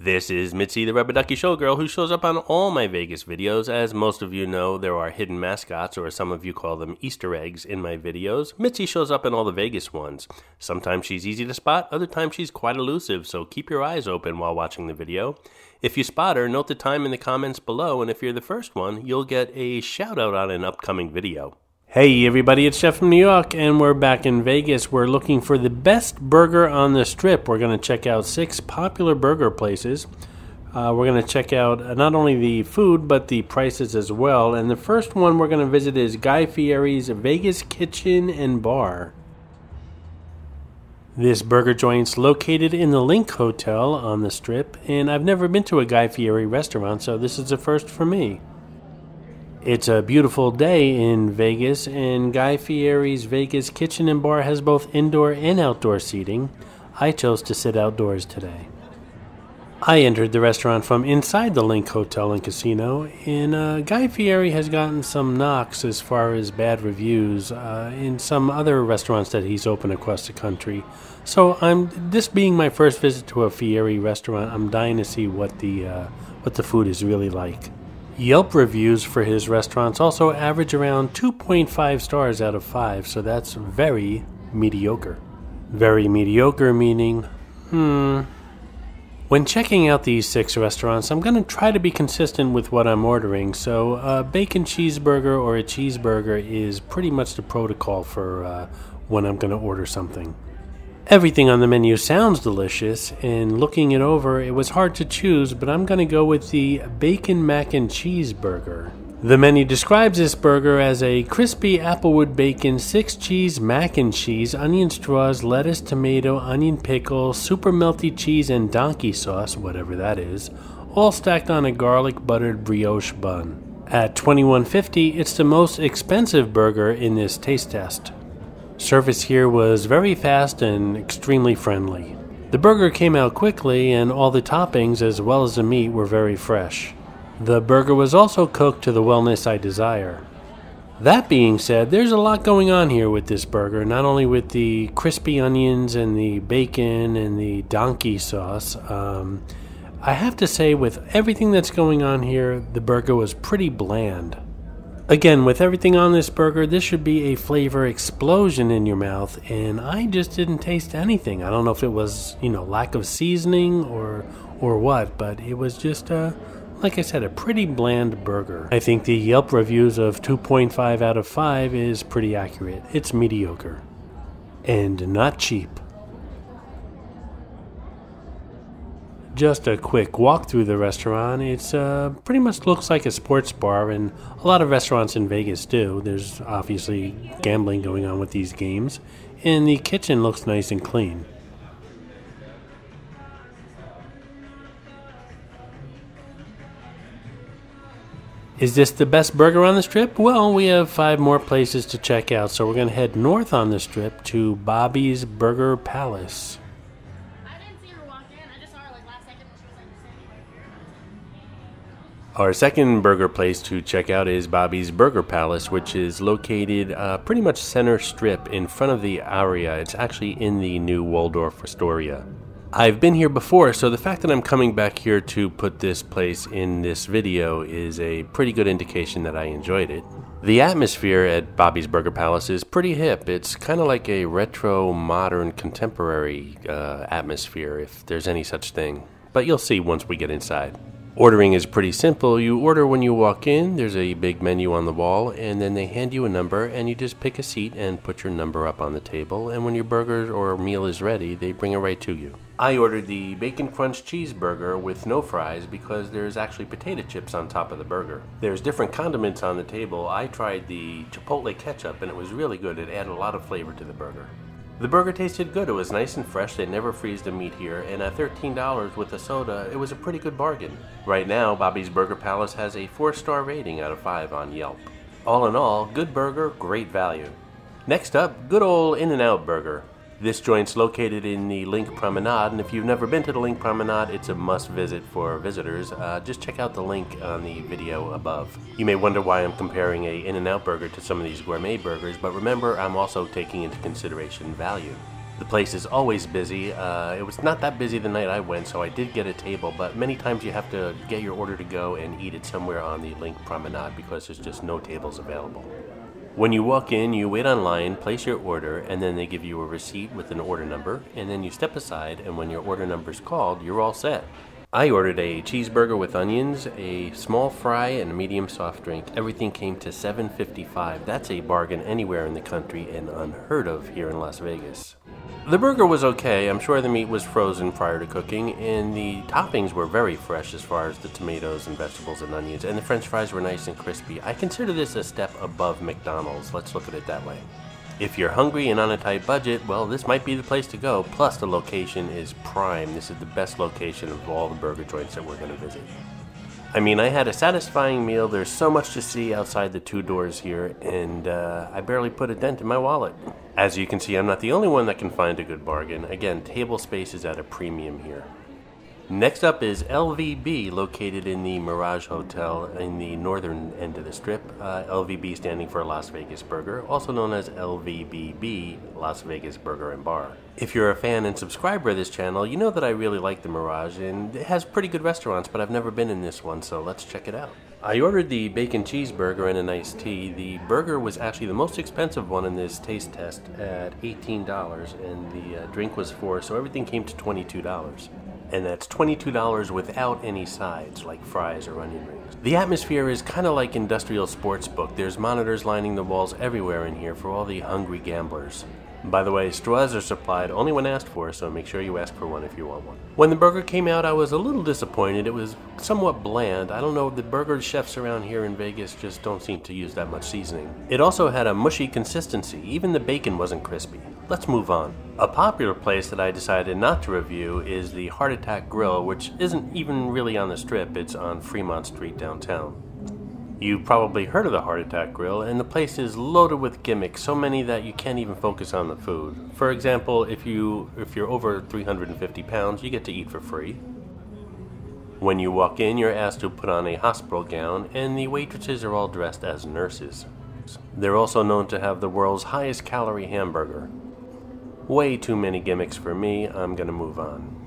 This is Mitzi, the Rubber Ducky Showgirl, who shows up on all my Vegas videos. As most of you know, there are hidden mascots, or some of you call them Easter eggs, in my videos. Mitzi shows up in all the Vegas ones. Sometimes she's easy to spot, other times she's quite elusive, so keep your eyes open while watching the video. If you spot her, note the time in the comments below, and if you're the first one, you'll get a shout out on an upcoming video. Hey everybody, it's Jeff from New York, and we're back in Vegas. We're looking for the best burger on the Strip. We're going to check out 6 popular burger places. We're going to check out not only the food, but the prices as well. And the first one we're going to visit is Guy Fieri's Vegas Kitchen and Bar. This burger joint's located in the Link Hotel on the Strip, and I've never been to a Guy Fieri restaurant, so this is a first for me. It's a beautiful day in Vegas, and Guy Fieri's Vegas Kitchen and Bar has both indoor and outdoor seating. I chose to sit outdoors today. I entered the restaurant from inside the Link Hotel and Casino, and Guy Fieri has gotten some knocks as far as bad reviews in some other restaurants that he's opened across the country. So this being my first visit to a Fieri restaurant, I'm dying to see what the food is really like. Yelp reviews for his restaurants also average around 2.5 stars out of 5, so that's very mediocre. Very mediocre meaning, When checking out these 6 restaurants, I'm going to try to be consistent with what I'm ordering, so a bacon cheeseburger or a cheeseburger is pretty much the protocol for when I'm going to order something. Everything on the menu sounds delicious, and looking it over, it was hard to choose, but I'm going to go with the Bacon Mac and Cheese Burger. The menu describes this burger as a crispy applewood bacon, 6 cheese, mac and cheese, onion straws, lettuce, tomato, onion pickle, super melty cheese, and donkey sauce, whatever that is, all stacked on a garlic buttered brioche bun. At $21.50, it's the most expensive burger in this taste test. Service here was very fast and extremely friendly. The burger came out quickly, and all the toppings as well as the meat were very fresh. The burger was also cooked to the wellness I desire. That being said, there's a lot going on here with this burger, not only with the crispy onions and the bacon and the donkey sauce. I have to say, with everything that's going on here, the burger was pretty bland. Again, with everything on this burger, this should be a flavor explosion in your mouth, and I just didn't taste anything. I don't know if it was, lack of seasoning or what, but it was just, like I said, a pretty bland burger. I think the Yelp reviews of 2.5 out of 5 is pretty accurate. It's mediocre. And not cheap. Just a quick walk through the restaurant. It's pretty much looks like a sports bar, and a lot of restaurants in Vegas do. There's obviously gambling going on with these games, and the kitchen looks nice and clean. Is this the best burger on the Strip? Well, we have 5 more places to check out, so we're going to head north on the Strip to Bobby's Burger Palace. Our second burger place to check out is Bobby's Burger Palace, which is located pretty much center strip in front of the Aria. It's actually in the new Waldorf Astoria. I've been here before, so the fact that I'm coming back here to put this place in this video is a pretty good indication that I enjoyed it. The atmosphere at Bobby's Burger Palace is pretty hip. It's kind of like a retro, modern, contemporary atmosphere, if there's any such thing. But you'll see once we get inside. Ordering is pretty simple. You order when you walk in, there's a big menu on the wall, and then they hand you a number, and you just pick a seat and put your number up on the table, and when your burger or meal is ready, they bring it right to you. I ordered the Bacon Crunch Cheeseburger with no fries because there's actually potato chips on top of the burger. There's different condiments on the table. I tried the Chipotle ketchup, and it was really good. It added a lot of flavor to the burger. The burger tasted good. It was nice and fresh. They never freeze the meat here, and at $13 with a soda, it was a pretty good bargain. Right now, Bobby's Burger Palace has a 4-star rating out of 5 on Yelp. All in all, good burger, great value. Next up, good old In-N-Out Burger. This joint's located in the Link Promenade, and if you've never been to the Link Promenade, it's a must visit for visitors. Just check out the link on the video above. You may wonder why I'm comparing a In-N-Out burger to some of these gourmet burgers, but remember, I'm also taking into consideration value. The place is always busy. It was not that busy the night I went, so I did get a table, but many times you have to get your order to go and eat it somewhere on the Link Promenade because there's just no tables available. When you walk in, you wait online, place your order, and then they give you a receipt with an order number, and then you step aside, and when your order number is called, you're all set. I ordered a cheeseburger with onions, a small fry, and a medium soft drink. Everything came to $7.55. That's a bargain anywhere in the country and unheard of here in Las Vegas. The burger was okay. I'm sure the meat was frozen prior to cooking, and the toppings were very fresh as far as the tomatoes and vegetables and onions, and the french fries were nice and crispy. I consider this a step above McDonald's. Let's look at it that way. If you're hungry and on a tight budget, well, this might be the place to go. Plus, the location is prime. This is the best location of all the burger joints that we're going to visit. I mean, I had a satisfying meal. There's so much to see outside the two doors here, and I barely put a dent in my wallet. As you can see, I'm not the only one that can find a good bargain. Again, table space is at a premium here. Next up is LVB, located in the Mirage Hotel in the northern end of the strip. LVB standing for Las Vegas Burger, also known as LVBB, Las Vegas Burger and Bar. If you're a fan and subscriber of this channel, you know that I really like the Mirage, and it has pretty good restaurants, but I've never been in this one, so let's check it out. I ordered the bacon cheeseburger and an iced tea. The burger was actually the most expensive one in this taste test at $18, and the drink was $4, so everything came to $22. And that's $22 without any sides, like fries or onion rings. The atmosphere is kind of like industrial sports book. There's monitors lining the walls everywhere in here for all the hungry gamblers. By the way, straws are supplied only when asked for, so make sure you ask for one if you want one. When the burger came out, I was a little disappointed. It was somewhat bland. I don't know, the burger chefs around here in Vegas just don't seem to use that much seasoning. It also had a mushy consistency. Even the bacon wasn't crispy. Let's move on. A popular place that I decided not to review is the Heart Attack Grill, which isn't even really on the strip. It's on Fremont Street downtown. You've probably heard of the Heart Attack Grill, and the place is loaded with gimmicks, so many that you can't even focus on the food. For example, if you're over 350 pounds, you get to eat for free. When you walk in, you're asked to put on a hospital gown, and the waitresses are all dressed as nurses. They're also known to have the world's highest calorie hamburger. Way too many gimmicks for me. I'm gonna move on.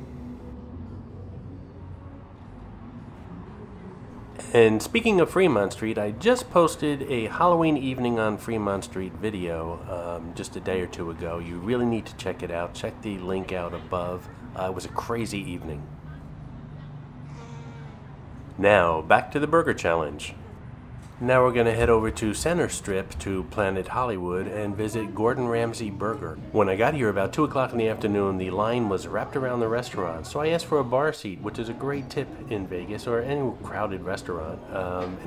And speaking of Fremont Street, I just posted a Halloween evening on Fremont Street video just a day or two ago. You really need to check it out. Check the link out above. It was a crazy evening. Now, back to the burger challenge. Now we're going to head over to Center Strip to Planet Hollywood and visit Gordon Ramsay Burger. When I got here about 2 o'clock in the afternoon, the line was wrapped around the restaurant, so I asked for a bar seat, which is a great tip in Vegas or any crowded restaurant.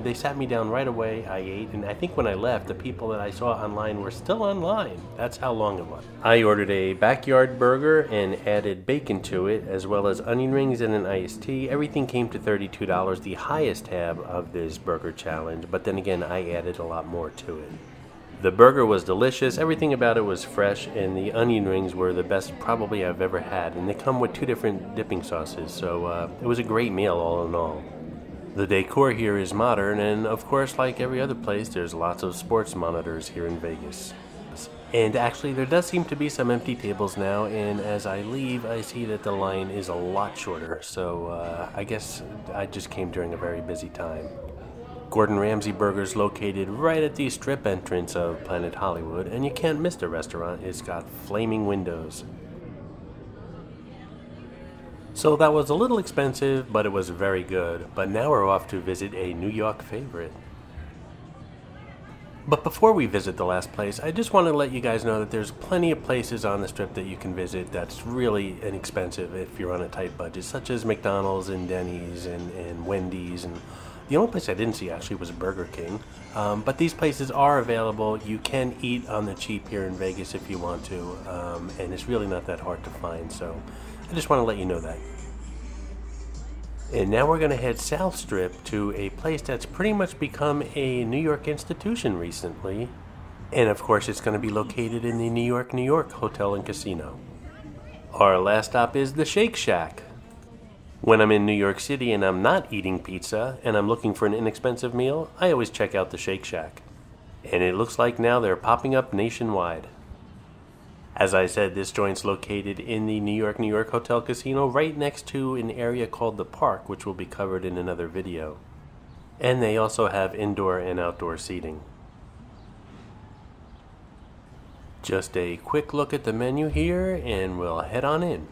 They sat me down right away, I ate, and I think when I left, the people that I saw online were still online. That's how long it was. I ordered a backyard burger and added bacon to it, as well as onion rings and an iced tea. Everything came to $32, the highest tab of this burger challenge, but then again, I added a lot more to it. The burger was delicious, everything about it was fresh, and the onion rings were the best probably I've ever had, and they come with 2 different dipping sauces, so it was a great meal all in all. The decor here is modern, and of course, like every other place, there's lots of sports monitors here in Vegas. And actually, there does seem to be some empty tables now, and as I leave, I see that the line is a lot shorter, so I guess I just came during a very busy time. Gordon Ramsay Burger is located right at the strip entrance of Planet Hollywood, and you can't miss the restaurant. It's got flaming windows. So that was a little expensive, but it was very good. But now we're off to visit a New York favorite. But before we visit the last place, I just want to let you guys know that there's plenty of places on the strip that you can visit that's really inexpensive if you're on a tight budget, such as McDonald's and Denny's and Wendy's. And the only place I didn't see actually was Burger King. But these places are available. You can eat on the cheap here in Vegas if you want to, and it's really not that hard to find. So I just want to let you know that. And now we're going to head South Strip to a place that's pretty much become a New York institution recently. And of course, it's going to be located in the New York Hotel and Casino. Our last stop is the Shake Shack. When I'm in New York City and I'm not eating pizza and I'm looking for an inexpensive meal, I always check out the Shake Shack. And it looks like now they're popping up nationwide. As I said, this joint's located in the New York Hotel Casino, right next to an area called the Park, which will be covered in another video. And they also have indoor and outdoor seating. Just a quick look at the menu here, and we'll head on in.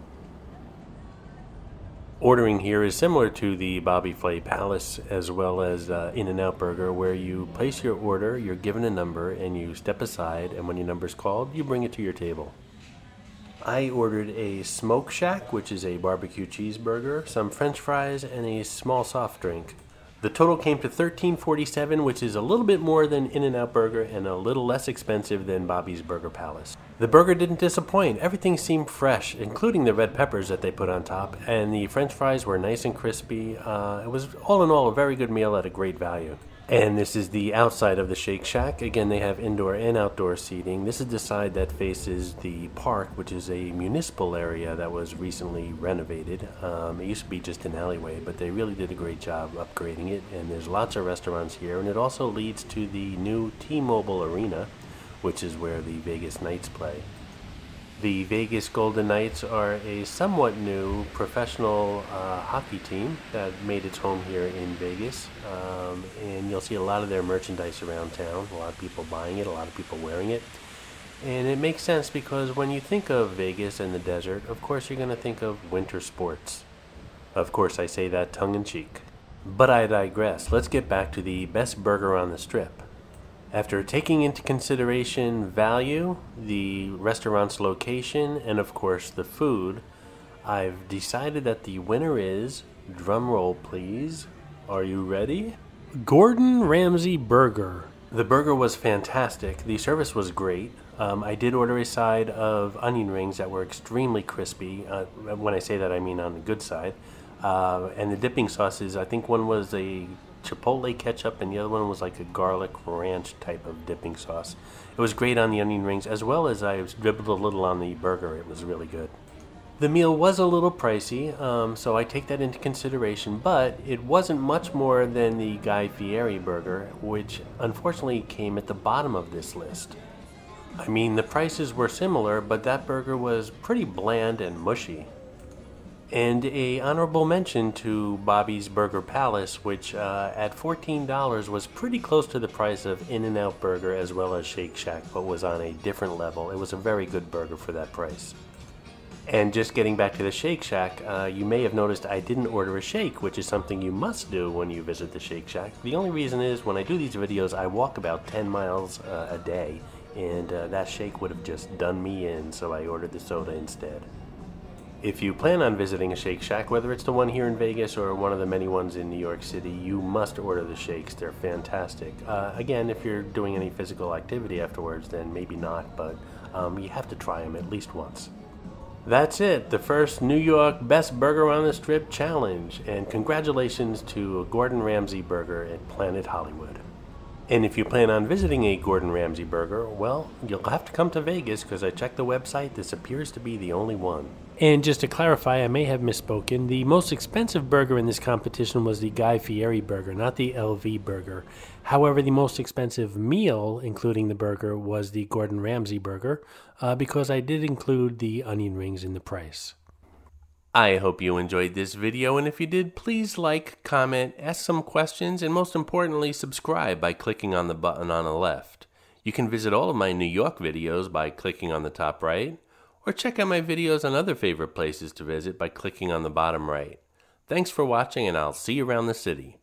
Ordering here is similar to the Bobby Flay Palace as well as In-N-Out Burger, where you place your order, you're given a number, and you step aside, and when your number's called, you bring it to your table. I ordered a Smoke Shack, which is a barbecue cheeseburger, some French fries, and a small soft drink. The total came to $13.47, which is a little bit more than In-N-Out Burger and a little less expensive than Bobby's Burger Palace. The burger didn't disappoint. Everything seemed fresh, including the red peppers that they put on top, and the French fries were nice and crispy. It was all in all a very good meal at a great value. And this is the outside of the Shake Shack. Again, they have indoor and outdoor seating. This is the side that faces the park, which is a municipal area that was recently renovated. It used to be just an alleyway, but they really did a great job upgrading it. And there's lots of restaurants here, and it also leads to the new T-Mobile Arena, which is where the Vegas Knights play. The Vegas Golden Knights are a somewhat new professional hockey team that made its home here in Vegas. And you'll see a lot of their merchandise around town. A lot of people buying it, a lot of people wearing it. And it makes sense because when you think of Vegas and the desert, of course you're going to think of winter sports. Of course, I say that tongue-in-cheek. But I digress. Let's get back to the best burger on the Strip. After taking into consideration value, the restaurant's location, and of course the food, I've decided that the winner is, drum roll please, are you ready? Gordon Ramsay Burger. The burger was fantastic. The service was great. I did order a side of onion rings that were extremely crispy. When I say that, I mean on the good side. And the dipping sauces, I think one was a Chipotle ketchup and the other one was like a garlic ranch type of dipping sauce. It was great on the onion rings, as well as I dribbled a little on the burger. It was really good. The meal was a little pricey, so I take that into consideration, but it wasn't much more than the Guy Fieri burger, which unfortunately came at the bottom of this list. I mean, the prices were similar, but that burger was pretty bland and mushy. And a honorable mention to Bobby's Burger Palace, which at $14 was pretty close to the price of In-N-Out Burger as well as Shake Shack, but was on a different level. It was a very good burger for that price. And just getting back to the Shake Shack, you may have noticed I didn't order a shake, which is something you must do when you visit the Shake Shack. The only reason is when I do these videos, I walk about 10 miles a day, and that shake would have just done me in, so I ordered the soda instead. If you plan on visiting a Shake Shack, whether it's the one here in Vegas or one of the many ones in New York City, you must order the shakes. They're fantastic. Again, if you're doing any physical activity afterwards, then maybe not, but you have to try them at least once. That's it, the first New York Best Burger on the Strip challenge, and congratulations to Gordon Ramsay Burger at Planet Hollywood. And if you plan on visiting a Gordon Ramsay Burger, well, you'll have to come to Vegas because I checked the website. This appears to be the only one. And just to clarify, I may have misspoken. The most expensive burger in this competition was the Guy Fieri burger, not the LV burger. However, the most expensive meal, including the burger, was the Gordon Ramsay burger because I did include the onion rings in the price. I hope you enjoyed this video, and if you did, please like, comment, ask some questions, and most importantly, subscribe by clicking on the button on the left. You can visit all of my New York videos by clicking on the top right, or check out my videos on other favorite places to visit by clicking on the bottom right. Thanks for watching, and I'll see you around the city.